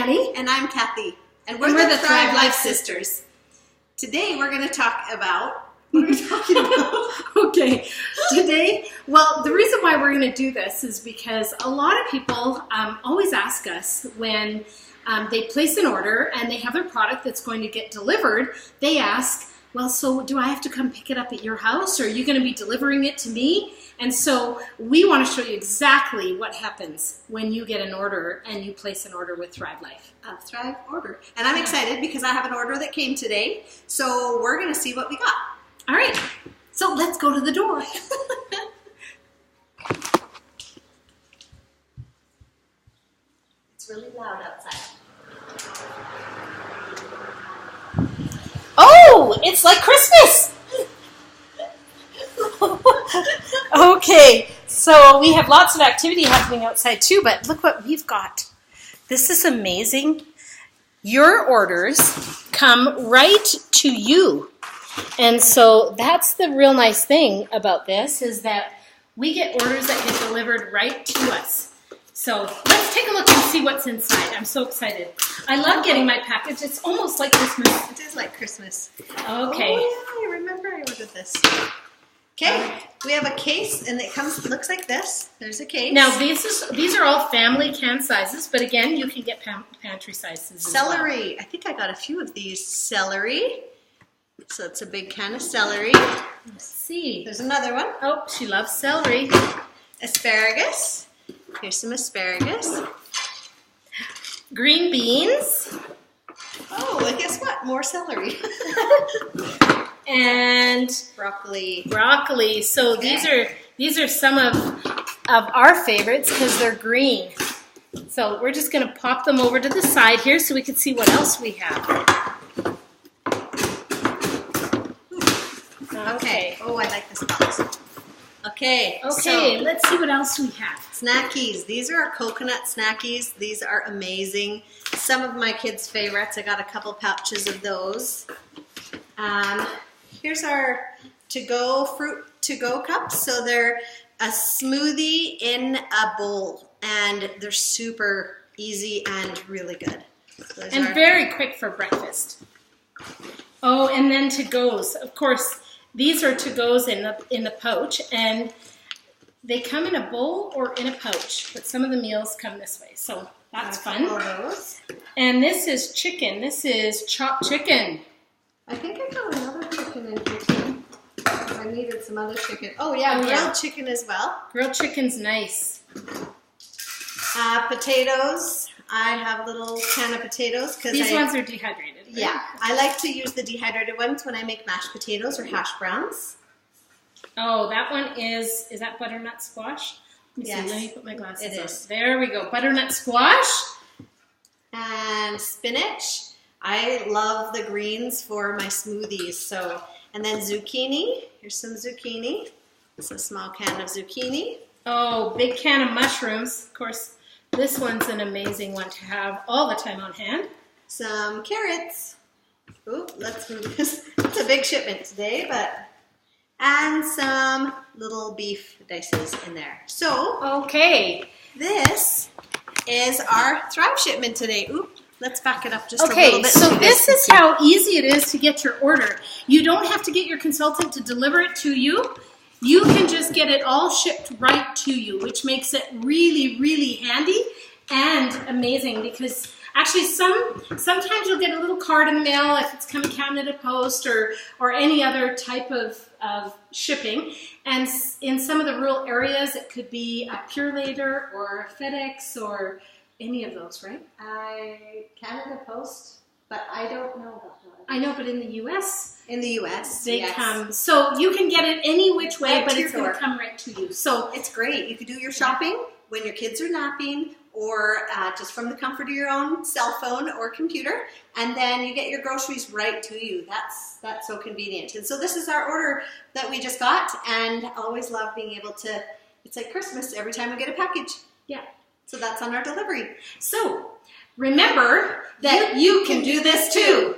Annie. And I'm Kathy. And we're the Thrive Life Sisters. Today we're going to talk about... What are we talking about? Okay, today, well, the reason why we're going to do this is because a lot of people always ask us when they place an order and they have their product that's going to get delivered, they ask, well, so do I have to come pick it up at your house, or are you going to be delivering it to me? And so we want to show you exactly what happens when you get an order and you place an order with Thrive Life. A Thrive order. And I'm excited because I have an order that came today, so we're going to see what we got. All right, so let's go to the door. It's really loud outside. Oh, it's like Christmas. Okay, so we have lots of activity happening outside too, but look what we've got. This is amazing. Your orders come right to you. And so that's the real nice thing about this, is that we get orders that get delivered right to us. So let's take a look and see what's inside. I'm so excited. I love getting my package. It's almost like Christmas. It is like Christmas. Okay. Oh yeah, I remember I ordered this. Okay, we have a case, and it looks like this. There's a case. Now these are all family can sizes, but again, you can get pantry sizes as well. Celery. I think I got a few of these. Celery. So it's a big can of celery. Let's see. There's another one. Oh, she loves celery. Asparagus. Here's some asparagus. Green beans. Oh, and guess what? More celery. And broccoli. Broccoli. So these are some of our favorites because they're green. So we're just going to pop them over to the side here so we can see what else we have. Okay. Oh, I like this box. Okay. Okay, let's see what else we have. Snackies. These are our coconut snackies. These are amazing. Some of my kids' favorites. I got a couple pouches of those. Here's our fruit to-go cups. So they're a smoothie in a bowl, and they're super easy and really good. And very quick for breakfast. Oh, and then to-goes. Of course, these are to-goes in the pouch, and they come in a bowl or in a pouch, but some of the meals come this way, so that's fun. And this is chicken. This is chopped chicken. I think I got another chicken in here too. I needed some other chicken. Oh yeah, grilled chicken as well. Grilled chicken's nice. Potatoes. I have a little can of potatoes because these ones are dehydrated. Right? Yeah, I like to use the dehydrated ones when I make mashed potatoes or hash browns. Oh, that one is that butternut squash? Let me see, let me put my glasses on. It is. There we go, butternut squash. And spinach. I love the greens for my smoothies. And then zucchini. Here's some zucchini. It's a small can of zucchini. Oh, big can of mushrooms. Of course, this one's an amazing one to have all the time on hand. Some carrots. Ooh, let's move this. It's a big shipment today, and some little beef dices in there. So, okay, this is our Thrive shipment today. Ooh, let's back it up just a little bit. Okay, so this is how easy it is to get your order. You don't have to get your consultant to deliver it to you. You can just get it all shipped right to you, which makes it really, really handy and amazing, because actually sometimes you'll get a little card in the mail if it's coming Canada Post or any other type of shipping. And in some of the rural areas, it could be a Pure Later or a FedEx or any of those, right? Canada Post, but I don't know about that. I know, but in the U.S. In the U.S., they come. So you can get it any which way, but it's going to come right to you. So it's great. You can do your shopping when your kids are napping, or just from the comfort of your own cell phone or computer, and then you get your groceries right to you. That's so convenient. And so this is our order that we just got, and I always love being able to, it's like Christmas every time we get a package. Yeah. So that's on our delivery. So remember that you can do this too.